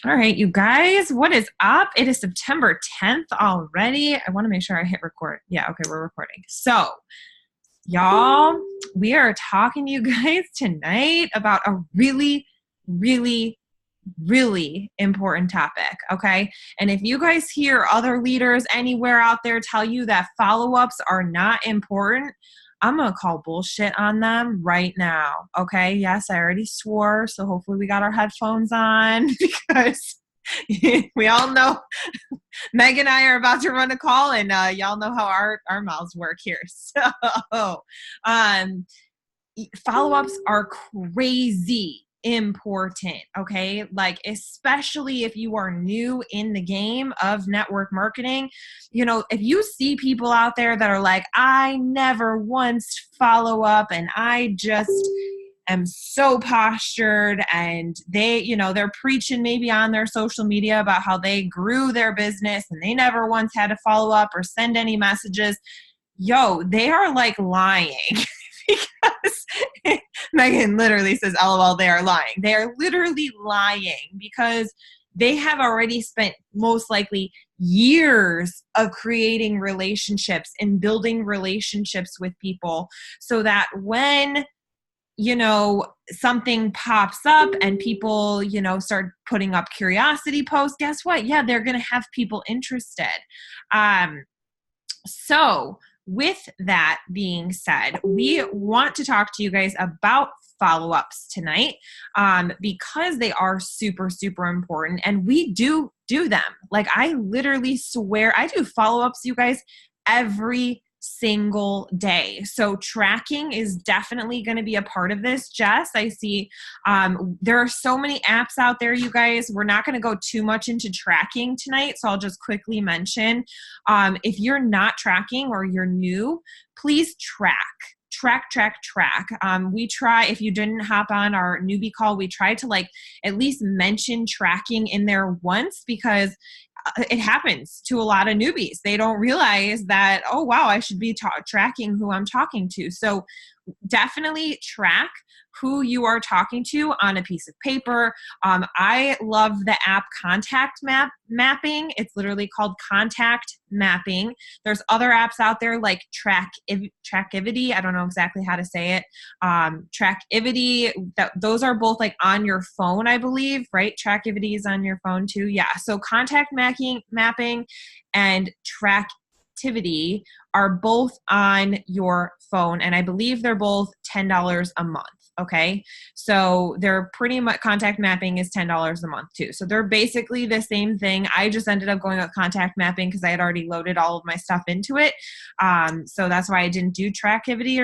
All right, you guys, what is up? It is September 10th already. I want to make sure I hit record. Yeah, okay, we're recording. So, y'all, we are talking to you guys tonight about a really, really, really important topic, okay? And if you guys hear other leaders anywhere out there tell you that follow-ups are not important, I'm going to call bullshit on them right now, okay? Yes, I already swore, so hopefully we got our headphones on because we all know Meg and I are about to run a call, and y'all know how our mouths work here. So, um, follow-ups are crazy important, okay? Like, especially if you are new in the game of network marketing. You know, if you see people out there that are like, I never once follow up and I just am so postured, and they're preaching maybe on their social media about how they grew their business and they never once had to follow up or send any messages. Yo, they are like lying. Because Megan literally says, LOL, they are lying. They are literally lying because they have already spent most likely years of creating relationships and building relationships with people so that when something pops up and people, start putting up curiosity posts, guess what? Yeah, they're going to have people interested. So with that being said, we want to talk to you guys about follow-ups tonight because they are super, super important, and we do them. Like, I literally swear I do follow-ups, you guys, every single day. So tracking is definitely going to be a part of this. Jess, I see there are so many apps out there, you guys. We're not going to go too much into tracking tonight, so I'll just quickly mention if you're not tracking or you're new, please track. We try, if you didn't hop on our newbie call, we try to at least mention tracking in there once, because it happens to a lot of newbies. They don't realize that, oh, wow, I should be tracking who I'm talking to. So definitely track who you are talking to on a piece of paper. I love the app Contact Mapping. It's literally called Contact Mapping. There's other apps out there like Trackivity. I don't know exactly how to say it. Trackivity. Those are both on your phone, I believe, right? Trackivity is on your phone too. Yeah. So Contact Mapping and Tracktivity are both on your phone, and I believe they're both $10 a month. Okay. So they're pretty much, Contact Mapping is $10 a month too. So they're basically the same thing. I just ended up going with Contact Mapping because I had already loaded all of my stuff into it. So that's why I didn't do Tracktivity.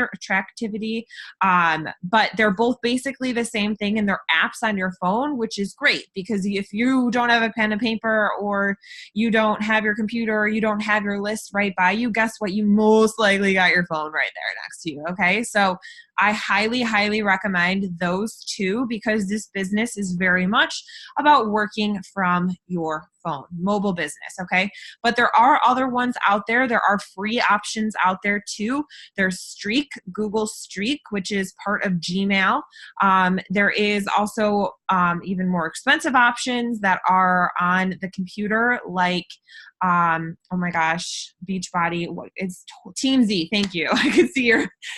But they're both basically the same thing, and they're apps on your phone, which is great because if you don't have a pen and paper, or you don't have your computer, or you don't have your list right by you, guess what? You most likely got your phone right there next to you. Okay. So I highly, highly recommend those two because this business is very much about working from your phone, mobile business, okay? But there are other ones out there. There are free options out there too. There's Streak, Google Streak, which is part of Gmail. There is also even more expensive options that are on the computer, like oh my gosh, Beachbody. It's Teamzy. Thank you. I could see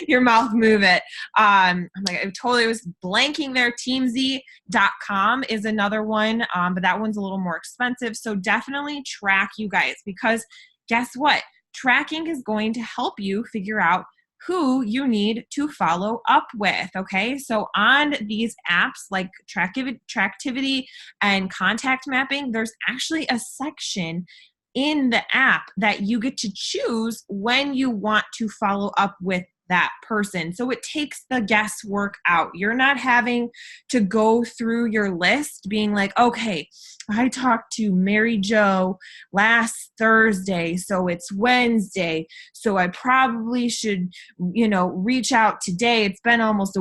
your mouth move it. I'm like, I totally was blanking there. Teamzy.com is another one, but that one's a little more expensive. So definitely track, you guys, because guess what? Tracking is going to help you figure out who you need to follow up with, okay? So on these apps like Tracktivity and Contact Mapping, there's actually a section in the app that you get to choose when you want to follow up with that person. So it takes the guesswork out. You're not having to go through your list being like, okay, I talked to Mary Jo last Thursday, so it's Wednesday, so I probably should, reach out today. It's been almost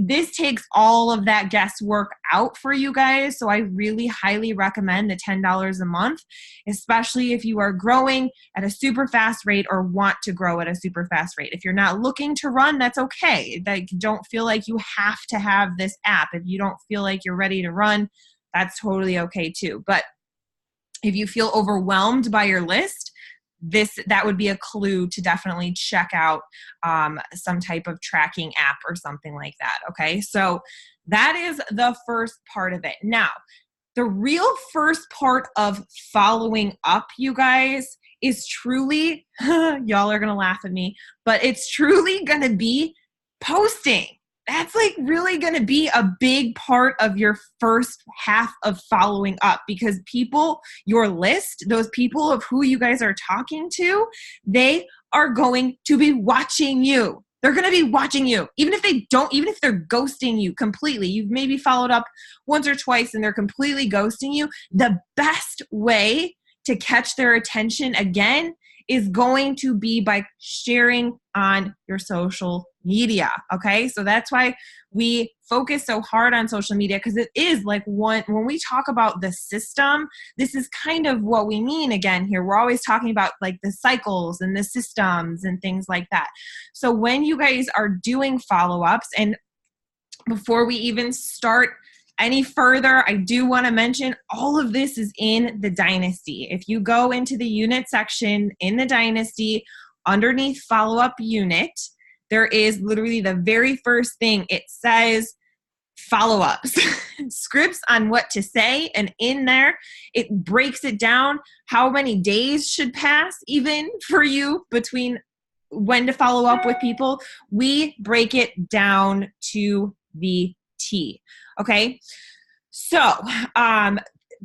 this takes all of that guesswork out for you guys. So I really highly recommend the $10 a month, especially if you are growing at a super fast rate or want to grow at a super fast rate. If you're not looking to run, that's okay. Don't feel like you have to have this app. If you don't feel like you're ready to run, that's totally okay too. But if you feel overwhelmed by your list, that would be a clue to definitely check out some type of tracking app or something like that. Okay, so that is the first part of it. Now, the real first part of following up, you guys, is truly, y'all are going to laugh at me, but it's truly going to be posting. That's like really going to be a big part of your first half of following up, because people, your list, those people of who you guys are talking to, they are going to be watching you. They're going to be watching you. Even if they're ghosting you completely, you've maybe followed up once or twice and they're completely ghosting you, the best way to catch their attention again is going to be by sharing on your social media. Okay, so that's why we focus so hard on social media, because it is like when we talk about the system, this is kind of what we mean again here. We're always talking about like the cycles and the systems and things like that. So when you guys are doing follow-ups, and before we even start any further, I do want to mention all of this is in the Dynasty. If you go into the unit section in the Dynasty, underneath follow-up unit, there is literally the very first thing. It says follow-ups, scripts on what to say. And in there, it breaks it down how many days should pass even for you between when to follow up with people. We break it down to the T. Okay. So,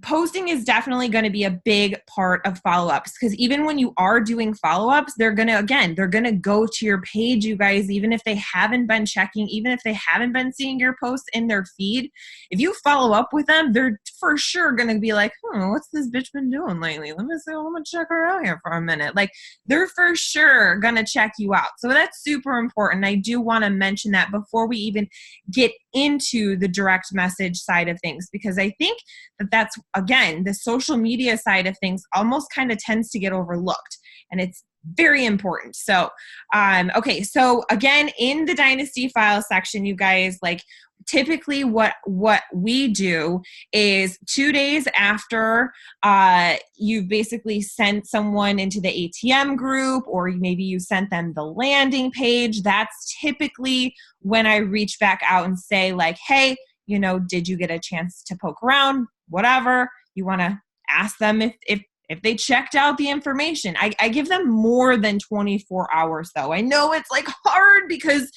posting is definitely going to be a big part of follow-ups, because even when you are doing follow-ups, they're going to go to your page, you guys, even if they haven't been checking, even if they haven't been seeing your posts in their feed. If you follow up with them, they're for sure going to be like, what's this bitch been doing lately? Let me check her out here for a minute. Like, they're for sure going to check you out. So that's super important. I do want to mention that before we even get into the direct message side of things, because I think that's, again, the social media side of things almost kind of tends to get overlooked, and it's very important. So, okay. So again, in the Dynasty file section, you guys, like, typically what we do is 2 days after you've basically sent someone into the ATM group, or maybe you sent them the landing page, that's typically when I reach back out and say like, hey, did you get a chance to poke around? Whatever. You want to ask them if they checked out the information. I give them more than 24 hours though. I know it's like hard because,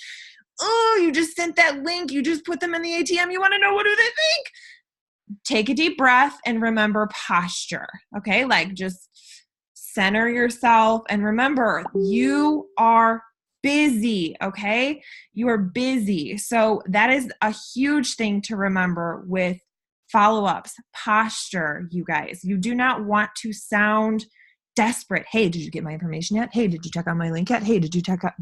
you just sent that link. You just put them in the ATM. You want to know, what do they think? Take a deep breath and remember posture. Okay. Like, just center yourself and remember you are busy. Okay. You are busy. So that is a huge thing to remember with follow-ups. Posture, you guys. You do not want to sound desperate. Hey, did you get my information yet? Hey, did you check out my link yet? Hey, did you check out,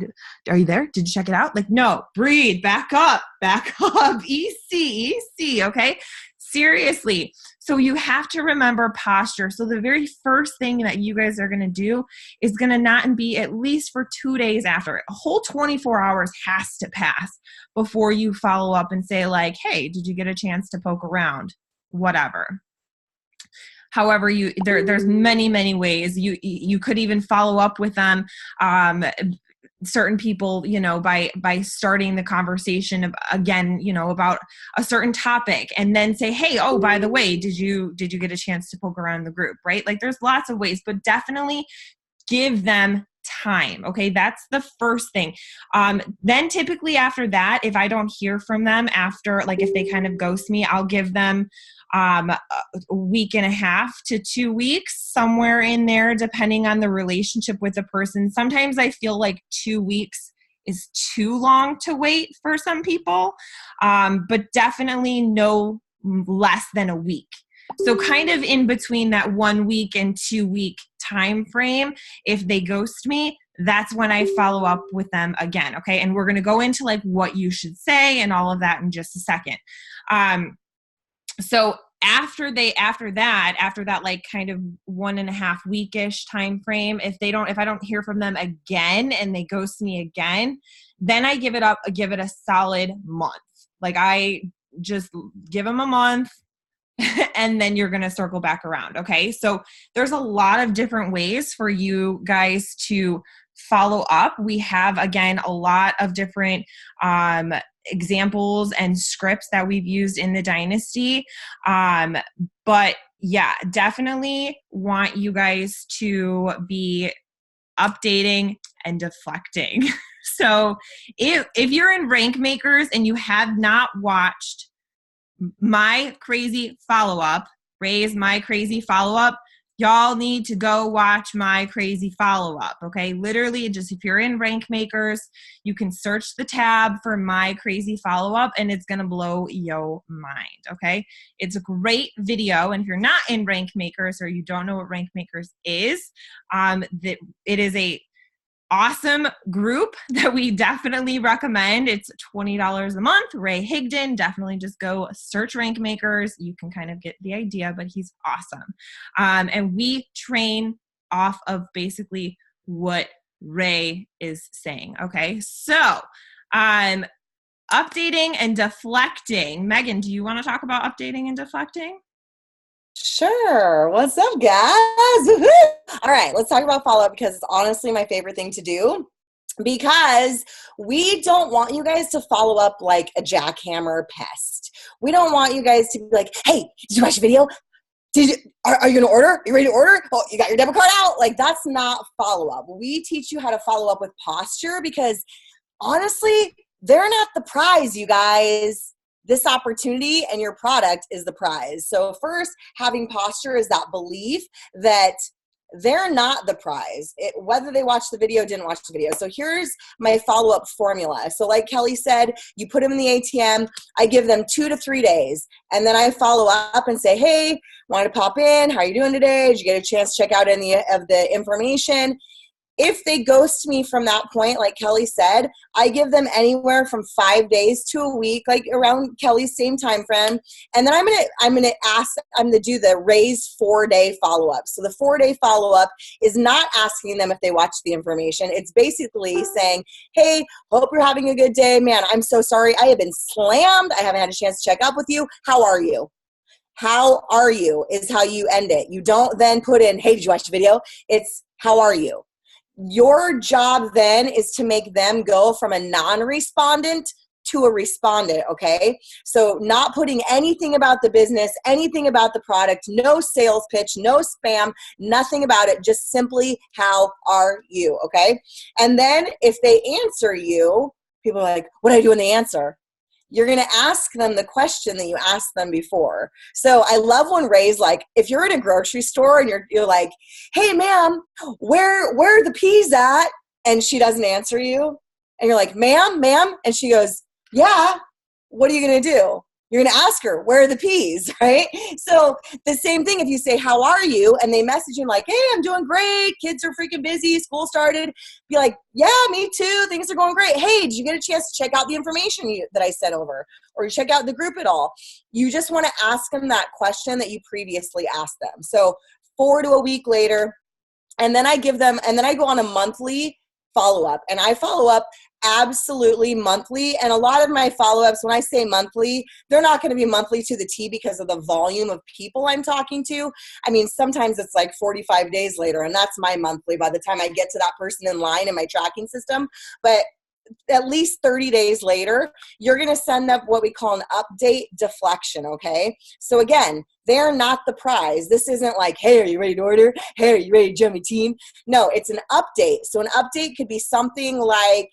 are you there? Did you check it out? Like, no, breathe, back up, easy, okay? Seriously. So you have to remember posture. So the very first thing that you guys are going to do is going to not be at least for 2 days after. A whole 24 hours has to pass before you follow up and say like, hey, did you get a chance to poke around? Whatever. However, there's many ways. You could even follow up with them. Certain people, by starting the conversation again, about a certain topic, and then say, hey, oh, by the way, did you get a chance to poke around the group, right? Like, there's lots of ways, but definitely give them time. Okay. That's the first thing. Then typically after that, if I don't hear from them after, like, if they kind of ghost me, I'll give them a week and a half to 2 weeks, somewhere in there, depending on the relationship with the person. Sometimes I feel like 2 weeks is too long to wait for some people, but definitely no less than a week. So kind of in between that 1 week and 2 week time frame, if they ghost me, that's when I follow up with them again. Okay. And we're going to go into like what you should say and all of that in just a second. So after that, like kind of 1.5 weekish time frame, if I don't hear from them again and they ghost me again, then I give it a solid month. Like, I just give them a month. and then you're going to circle back around. Okay. So there's a lot of different ways for you guys to follow up. We have, again, a lot of different examples and scripts that we've used in the Dynasty. But yeah, definitely want you guys to be updating and deflecting. So if you're in Rank Makers and you have not watched my crazy follow-up, Ray's My Crazy Follow-up, y'all need to go watch My Crazy Follow-up, okay? Literally, just if you're in Rank Makers, you can search the tab for My Crazy Follow-up, and it's going to blow your mind, okay? It's a great video, and if you're not in Rank Makers or you don't know what Rank Makers is, it is a awesome group that we definitely recommend. It's $20 a month. Ray Higdon, definitely just go search Rank Makers. You can kind of get the idea, but he's awesome. And we train off of basically what Ray is saying. Okay. So, updating and deflecting. Megan, do you want to talk about updating and deflecting? Sure. What's up, guys? Woo-hoo! All right, let's talk about follow-up because it's honestly my favorite thing to do, because we don't want you guys to follow up like a jackhammer pest. We don't want you guys to be like, hey, did you watch the video? Are you going to order? Are you ready to order? Oh, you got your debit card out? Like, that's not follow-up. We teach you how to follow up with posture because honestly, they're not the prize, you guys. This opportunity and your product is the prize. So first, having posture is that belief that they're not the prize, whether they watch the video or didn't watch the video. So here's my follow-up formula. So like Kelly said, you put them in the ATM. I give them 2 to 3 days. And then I follow up and say, hey, wanted to pop in. How are you doing today? Did you get a chance to check out any of the information? If they ghost me from that point, like Kelly said, I give them anywhere from 5 days to a week, like around Kelly's same time frame. And then I'm gonna do the Ray's 4-day follow-up. So the 4-day follow-up is not asking them if they watched the information. It's basically saying, hey, hope you're having a good day. Man, I'm so sorry. I have been slammed. I haven't had a chance to check up with you. How are you? How are you is how you end it. You don't then put in, hey, did you watch the video? It's how are you? Your job then is to make them go from a non-respondent to a respondent, okay? So not putting anything about the business, anything about the product, no sales pitch, no spam, nothing about it, just simply, how are you, okay? And then if they answer you, people are like, what do I do when they answer? You're going to ask them the question that you asked them before. So I love when Ray's like, if you're in a grocery store and you're like, hey, ma'am, where are the peas at? And she doesn't answer you. And you're like, ma'am? And she goes, yeah. What are you going to do? You're going to ask her, where are the peas, right? So the same thing if you say, how are you? And they message you like, hey, I'm doing great. Kids are freaking busy. School started. Be like, yeah, me too. Things are going great. Hey, did you get a chance to check out the information that I sent over? Or you check out the group at all? You just want to ask them that question that you previously asked them. So 4 to a week later, and then I go on a monthly follow-up, and I follow up absolutely monthly. And a lot of my follow-ups, when I say monthly, they're not going to be monthly to the T because of the volume of people I'm talking to. I mean, sometimes it's like 45 days later, and that's my monthly by the time I get to that person in line in my tracking system. But at least 30 days later, you're going to send up what we call an update deflection, okay? So again, they're not the prize. This isn't like, hey, are you ready to order? Hey, are you ready to join my team? No, it's an update. So an update could be something like,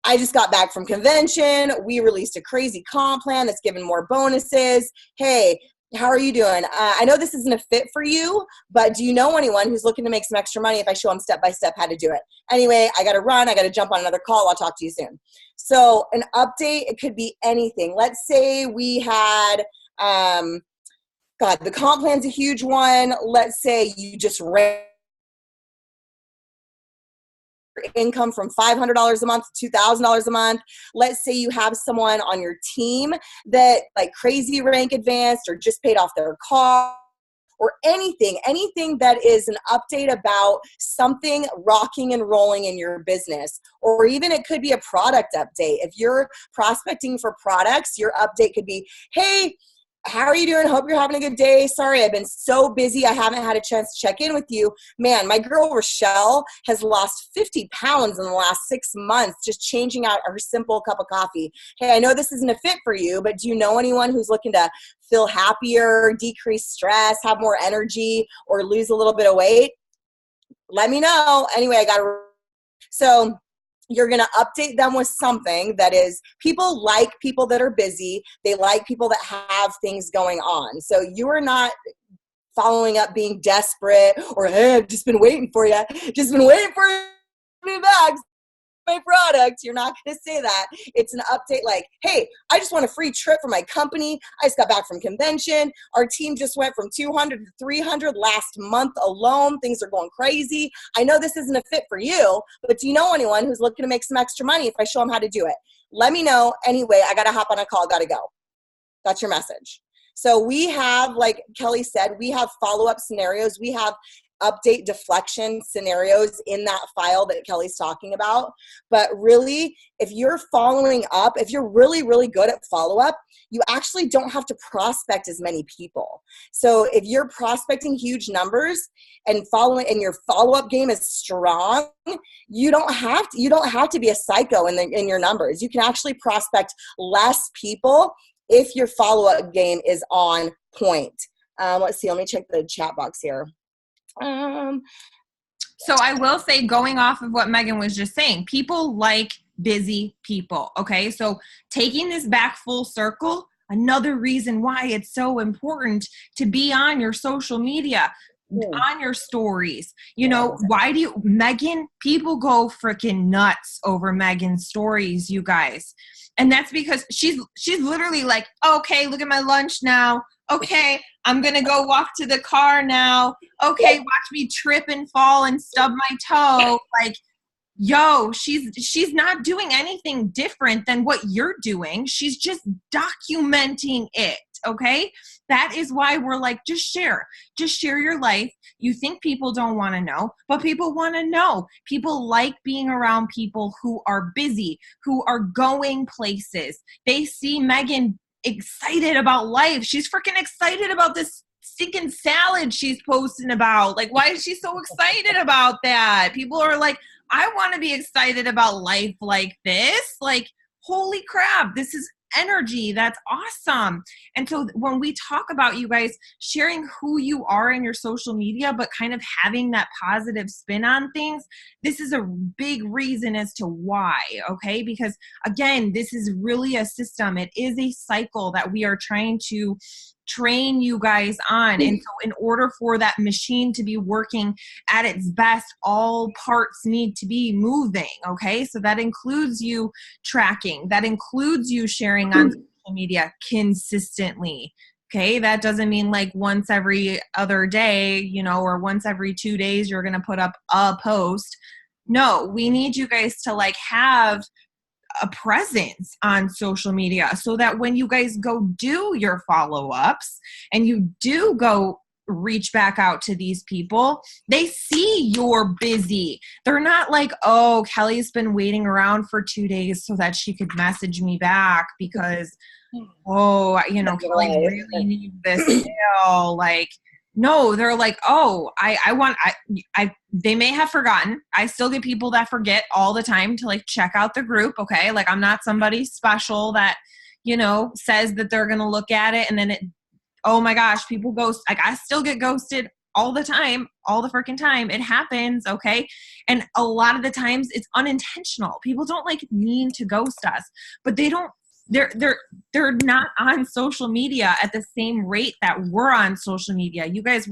I just got back from convention. We released a crazy comp plan that's given more bonuses. Hey, how are you doing? I know this isn't a fit for you, but do you know anyone who's looking to make some extra money if I show them step-by-step how to do it? Anyway, I got to run. I got to jump on another call. I'll talk to you soon. So an update, it could be anything. Let's say we had, the comp plan's a huge one. Let's say you just ran income from $500 a month to $2,000 a month. Let's say you have someone on your team that like crazy rank advanced or just paid off their car or anything that is an update about something rocking and rolling in your business. Or even it could be a product update. If you're prospecting for products, your update could be, hey, how are you doing? Hope you're having a good day. Sorry, I've been so busy. I haven't had a chance to check in with you. Man, my girl Rochelle has lost 50 pounds in the last 6 months just changing out her simple cup of coffee. Hey, I know this isn't a fit for you, but do you know anyone who's looking to feel happier, decrease stress, have more energy, or lose a little bit of weight? Let me know. Anyway, so you're going to update them with something that is, people like people that are busy. They like people that have things going on. So you are not following up being desperate or, hey, I've just been waiting for you. Just been waiting for you to be back. My product. You're not going to say that. It's an update like, hey, I just want a free trip for my company. I just got back from convention. Our team just went from 200 to 300 last month alone. Things are going crazy. I know this isn't a fit for you, but do you know anyone who's looking to make some extra money if I show them how to do it? Let me know. Anyway, I got to hop on a call. Got to go. That's your message. So we have, like Kelly said, we have follow-up scenarios. We have update deflection scenarios in that file that Kelly's talking about. But really, if you're following up, if you're really, really good at follow-up, you actually don't have to prospect as many people. So if you're prospecting huge numbers and your follow-up game is strong, you don't have to be a psycho in your numbers. You can actually prospect less people if your follow-up game is on point. Let's see, let me check the chat box here. So I will say, going off of what Megan was just saying, people like busy people. Okay. So taking this back full circle, another reason why it's so important to be on your social media, on your stories. You know, Megan, people go freaking nuts over Megan's stories, you guys. And that's because she's literally like, okay, look at my lunch now. Okay, I'm going to go walk to the car now. Okay, watch me trip and fall and stub my toe. Like, yo, she's not doing anything different than what you're doing. She's just documenting it, okay? That is why we're like, just share your life. You think people don't want to know, but people want to know. People like being around people who are busy, who are going places. They see Megan excited about life. She's freaking excited about this stinking salad she's posting about. Like, why is she so excited about that? People are like, I want to be excited about life like this. Like, holy crap, this is energy. That's awesome. And so when we talk about, you guys, sharing who you are in your social media, but kind of having that positive spin on things, this is a big reason as to why, okay? Because again, this is really a system. It is a cycle that we are trying to train you guys on. And so in order for that machine to be working at its best, all parts need to be moving, okay? So that includes you tracking, that includes you sharing on social media consistently, okay? That doesn't mean like once every other day, you know, or once every 2 days you're going to put up a post. No, we need you guys to like have a presence on social media so that when you guys go do your follow-ups and you do go reach back out to these people, they see you're busy. They're not like, oh, Kelly's been waiting around for 2 days so that she could message me back because, oh, you know, Kelly really needs this deal. Like, no, they're like, oh, they may have forgotten. I still get people that forget all the time to like check out the group. Okay. Like, I'm not somebody special that, you know, says that they're going to look at it. And then oh my gosh, people ghost. Like, I still get ghosted all the time, all the freaking time. It happens. Okay. And a lot of the times it's unintentional. People don't like mean to ghost us, but they're not on social media at the same rate that we're on social media. You guys,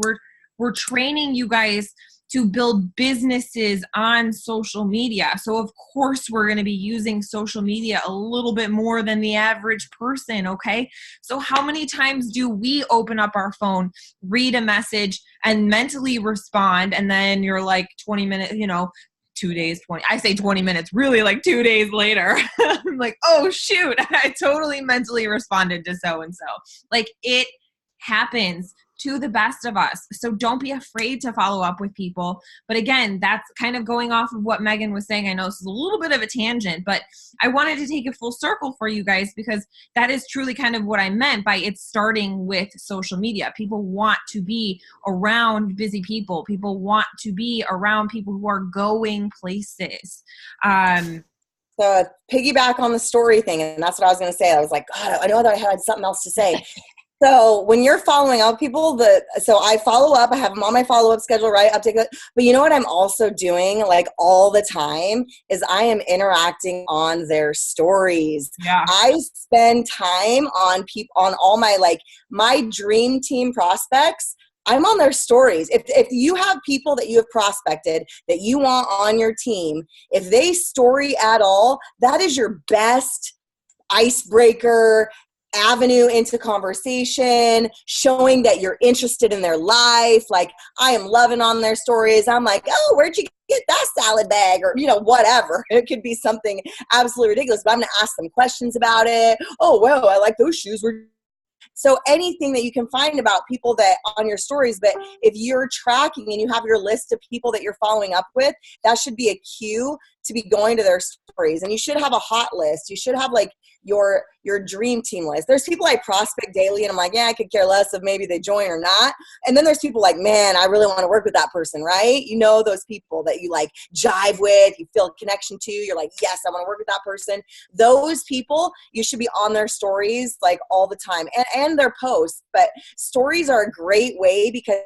we're training you guys to build businesses on social media. So of course we're going to be using social media a little bit more than the average person, okay? So how many times do we open up our phone, read a message, and mentally respond, and then you're like 20 minutes, you know, 2 days, 20, I say 20 minutes, really like 2 days later, I'm like, oh shoot, I totally mentally responded to so-and-so. Like, it happens to the best of us. So don't be afraid to follow up with people. But again, that's kind of going off of what Megan was saying. I know this is a little bit of a tangent, but I wanted to take it full circle for you guys, because that is truly kind of what I meant by it starting with social media. People want to be around busy people. People want to be around people who are going places. So piggyback on the story thing, and that's what I was going to say. I was like, God, I know that I had something else to say. So when you're following up people, so I follow up, I have them on my follow-up schedule, right? Update it. But you know what I'm also doing like all the time is I am interacting on their stories. Yeah. I spend time on on all my, like my dream team prospects. I'm on their stories. If you have people that you have prospected that you want on your team, if they story at all, that is your best icebreaker avenue into conversation, showing that you're interested in their life. Like, I am loving on their stories. I'm like, oh, where'd you get that salad bag? Or, whatever. It could be something absolutely ridiculous, but I'm going to ask them questions about it. Oh, well, I like those shoes. So anything that you can find about people that on your stories, but if you're tracking and you have your list of people that you're following up with, that should be a cue to be going to their stories. And you should have a hot list. You should have like your dream team list. There's people I prospect daily and I'm like, yeah, I could care less if maybe they join or not. And then there's people like, man, I really want to work with that person, right? Those people that you like jive with, you feel a connection to, you're like, yes, I want to work with that person. Those people, you should be on their stories like all the time and their posts. But stories are a great way because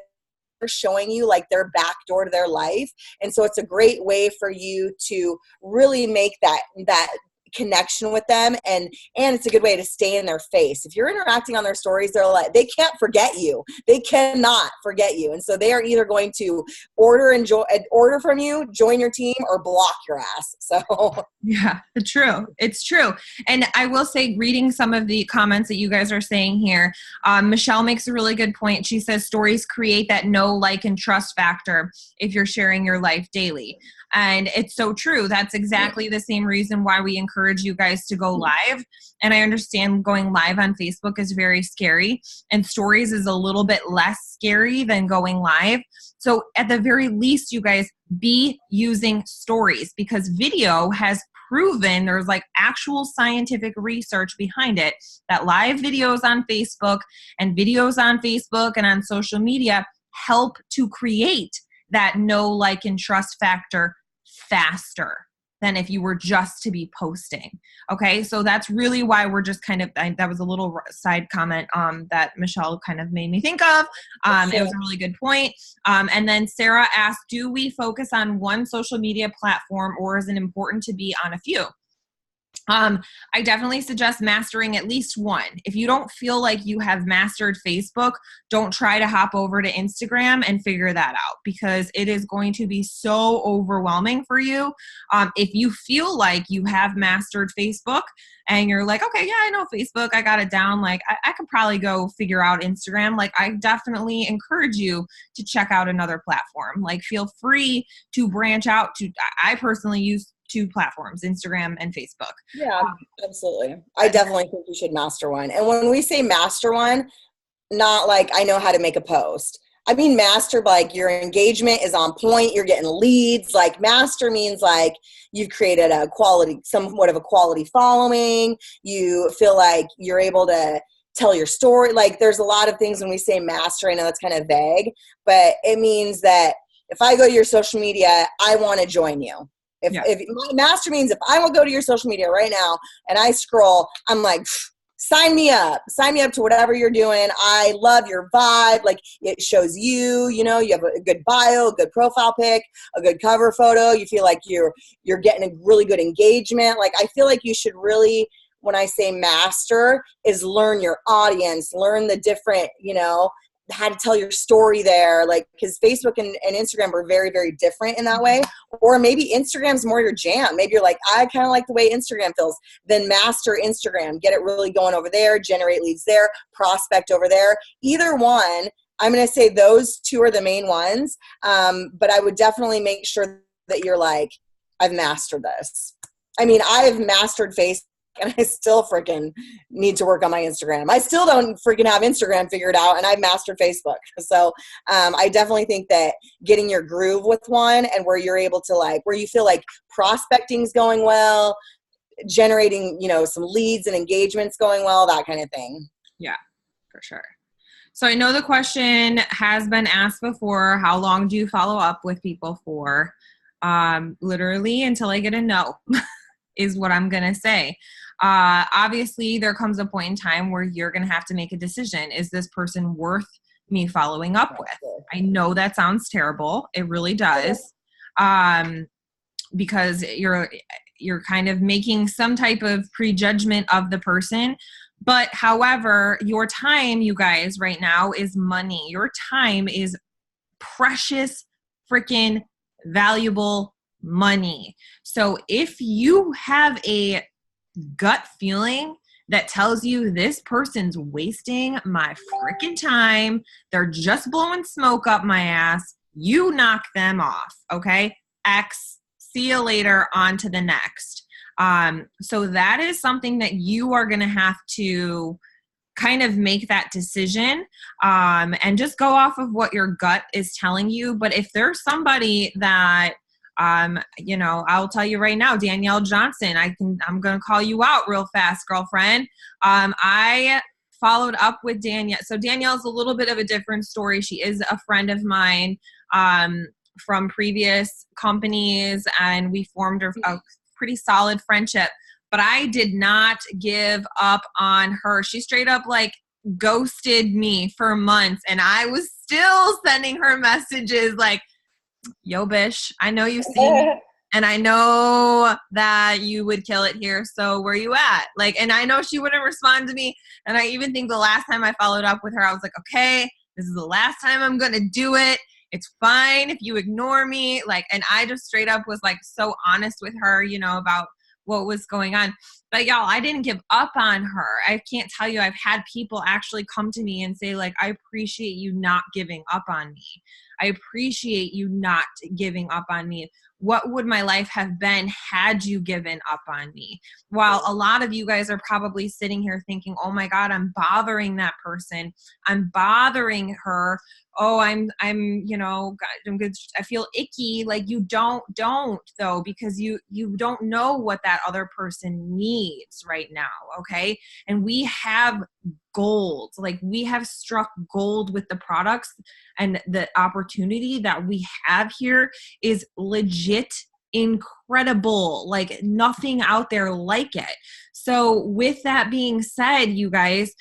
they're showing you like their back door to their life. And so it's a great way for you to really make that connection with them, and it's a good way to stay in their face. If you're interacting on their stories, they can't forget you. They cannot forget you. And so they are either going to order from you, join your team, or block your ass. So yeah, it's true. And I will say, reading some of the comments that you guys are saying here, Michelle makes a really good point. She says stories create that know, like, and trust factor if you're sharing your life daily. And it's so true. That's exactly the same reason why we encourage you guys to go live. And I understand going live on Facebook is very scary, and stories is a little bit less scary than going live. So at the very least, you guys be using stories, because video has proven, there's like actual scientific research behind it, that live videos on Facebook and on social media help to create that know, like, and trust factor faster than if you were just to be posting. Okay, so that's really why we're just kind of, that was a little side comment that Michelle kind of made me think of. It was a really good point. And then Sarah asked, do we focus on one social media platform, or is it important to be on a few? I definitely suggest mastering at least one. If you don't feel like you have mastered Facebook, don't try to hop over to Instagram and figure that out, because it is going to be so overwhelming for you. If you feel like you have mastered Facebook and you're like, okay, yeah, I know Facebook, I got it down, like I could probably go figure out Instagram, like I definitely encourage you to check out another platform. Like, feel free to branch out to, I personally use 2 platforms, Instagram and Facebook. Yeah, absolutely. I definitely think you should master one. And when we say master one, not like I know how to make a post. I mean master, like your engagement is on point, you're getting leads. Like, master means like you've created somewhat of a quality following. You feel like you're able to tell your story. Like, there's a lot of things when we say master, I know that's kind of vague, but it means that if I go to your social media, I want to join you. If my master means if I will go to your social media right now and I scroll, I'm like, sign me up to whatever you're doing. I love your vibe. Like, it shows you have a good bio, a good profile pic, a good cover photo. You feel like you're getting a really good engagement. Like, I feel like you should really, when I say master, is learn your audience, learn the different, how to tell your story there, like, because Facebook and Instagram are very, very different in that way. Or maybe Instagram's more your jam. Maybe you're like, I kind of like the way Instagram feels. Then master Instagram, get it really going over there, generate leads there, prospect over there. Either one, I'm going to say those 2 are the main ones. But I would definitely make sure that you're like, I've mastered this. I mean, I have mastered Facebook and I still freaking need to work on my Instagram. I still don't freaking have Instagram figured out, and I've mastered Facebook. So I definitely think that getting your groove with one, and where you're able to like, where you feel like prospecting's going well, generating, you know, some leads and engagements going well, that kind of thing. Yeah, for sure. So I know the question has been asked before, how long do you follow up with people for? Literally until I get a no is what I'm going to say. Obviously there comes a point in time where you're going to have to make a decision. Is this person worth me following up with? I know that sounds terrible. It really does. Because you're kind of making some type of prejudgment of the person. But however, your time, you guys, right now is money. Your time is precious, freaking valuable money. So if you have a gut feeling that tells you this person's wasting my freaking time, they're just blowing smoke up my ass, you knock them off, okay? See you later, on to the next. So that is something that you are going to have to kind of make that decision, and just go off of what your gut is telling you. But if there's somebody that, you know, I'll tell you right now, Danielle Johnson, I'm going to call you out real fast, girlfriend. I followed up with Danielle. So Danielle's a little bit of a different story. She is a friend of mine, from previous companies, and we formed a pretty solid friendship. But I did not give up on her. She straight up like ghosted me for months, and I was still sending her messages like, yo, bish, I know you see me, and I know that you would kill it here. So where you at? Like, and I know she wouldn't respond to me. And I even think the last time I followed up with her, I was like, okay, this is the last time I'm going to do it. It's fine if you ignore me. Like, and I just straight up was like so honest with her, you know, about what was going on. But y'all, I didn't give up on her. I can't tell you, I've had people actually come to me and say like, I appreciate you not giving up on me. I appreciate you not giving up on me. What would my life have been had you given up on me? While a lot of you guys are probably sitting here thinking, oh my God, I'm bothering that person. I'm bothering her. Oh, I'm, you know, I'm good. I feel icky. Like you don't though, because you don't know what that other person needs right now. Okay. And we have gold. Like we have struck gold with the products, and the opportunity that we have here is legit incredible. Like nothing out there like it. So with that being said, you guys,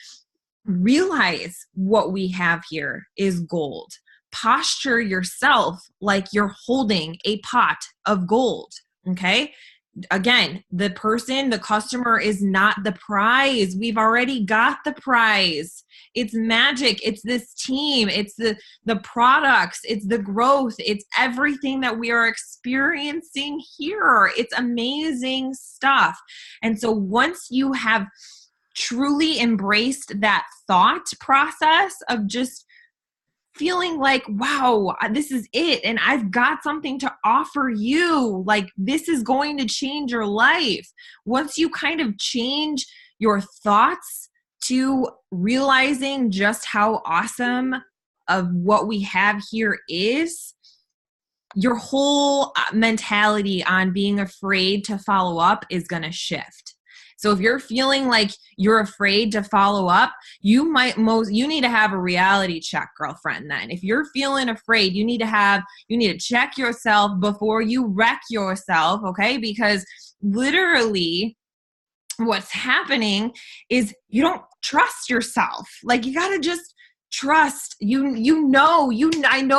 realize what we have here is gold. Posture yourself like you're holding a pot of gold. Okay. Again, the customer is not the prize. We've already got the prize. It's magic. It's this team. It's the products. It's the growth. It's everything that we are experiencing here. It's amazing stuff. And so once you have truly embraced that thought process of just feeling like, wow, this is it. And I've got something to offer you. Like this is going to change your life. Once you kind of change your thoughts to realizing just how awesome of what we have here is, your whole mentality on being afraid to follow up is going to shift. So if you're feeling like you're afraid to follow up, you need to have a reality check, girlfriend. Then if you're feeling afraid, you need to check yourself before you wreck yourself. Okay. Because literally what's happening is you don't trust yourself. Like you got to just trust, I know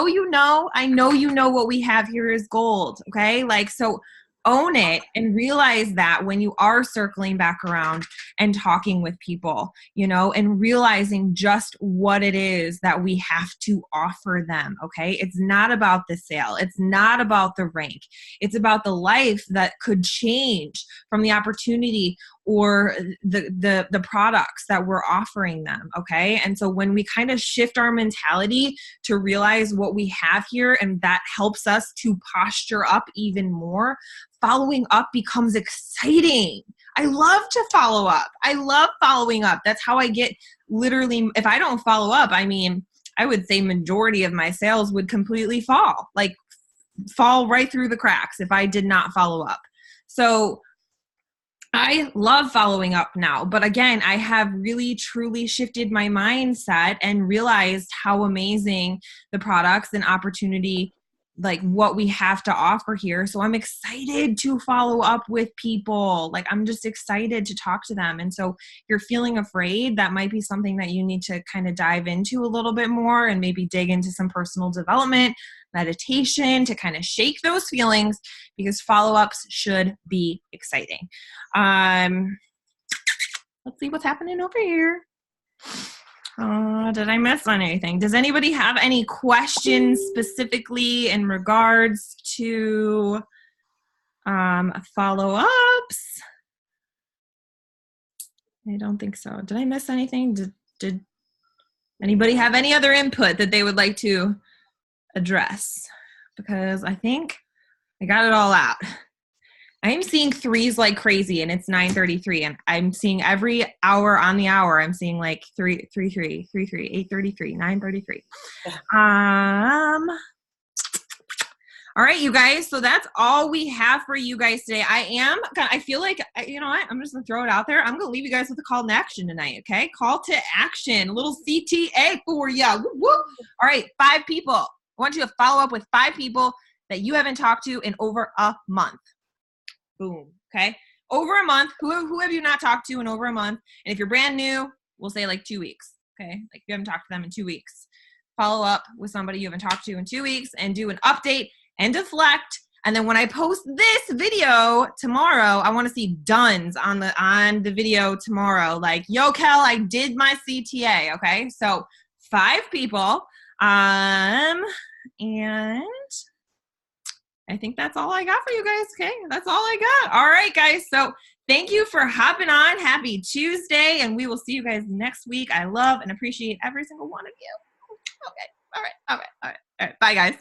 what we have here is gold. Okay. Like, so own it and realize that when you are circling back around and talking with people, you know, and realizing just what it is that we have to offer them. Okay. It's not about the sale. It's not about the rank. It's about the life that could change from the opportunity or the products that we're offering them. Okay. And so when we kind of shift our mentality to realize what we have here, and that helps us to posture up even more, following up becomes exciting. I love to follow up. I love following up. That's how I get literally, if I don't follow up, I mean, I would say majority of my sales would completely fall right through the cracks if I did not follow up. So I love following up now, but again, I have really truly shifted my mindset and realized how amazing the products and opportunity, like what we have to offer here. So I'm excited to follow up with people. Like I'm just excited to talk to them. And so if you're feeling afraid, that might be something that you need to kind of dive into a little bit more and maybe dig into some personal development, meditation to kind of shake those feelings, because follow-ups should be exciting. Let's see what's happening over here. Did I miss on anything? Does anybody have any questions specifically in regards to follow-ups? I don't think so. Did I miss anything? Did anybody have any other input that they would like to address? Because I think I got it all out. I am seeing threes like crazy, and it's 9:33, and I'm seeing every hour on the hour. I'm seeing like 3:33, 8:33, 9:33. All right, you guys. So that's all we have for you guys today. I feel like, you know what? I'm just gonna throw it out there. I'm gonna leave you guys with a call to action tonight. Okay, call to action, a little CTA for you. All right, 5 people. I want you to follow up with 5 people that you haven't talked to in over a month. Boom. Okay. Over a month. Who have you not talked to in over a month? And if you're brand new, we'll say like 2 weeks. Okay. Like you haven't talked to them in 2 weeks. Follow up with somebody you haven't talked to in 2 weeks and do an update and deflect. And then when I post this video tomorrow, I want to see dones on the video tomorrow. Like, yo, Kel, I did my CTA. Okay. So 5 people. And I think that's all I got for you guys. Okay, that's all I got. All right, guys. So thank you for hopping on. Happy Tuesday, and we will see you guys next week. I love and appreciate every single one of you. Okay. All right. Bye, guys.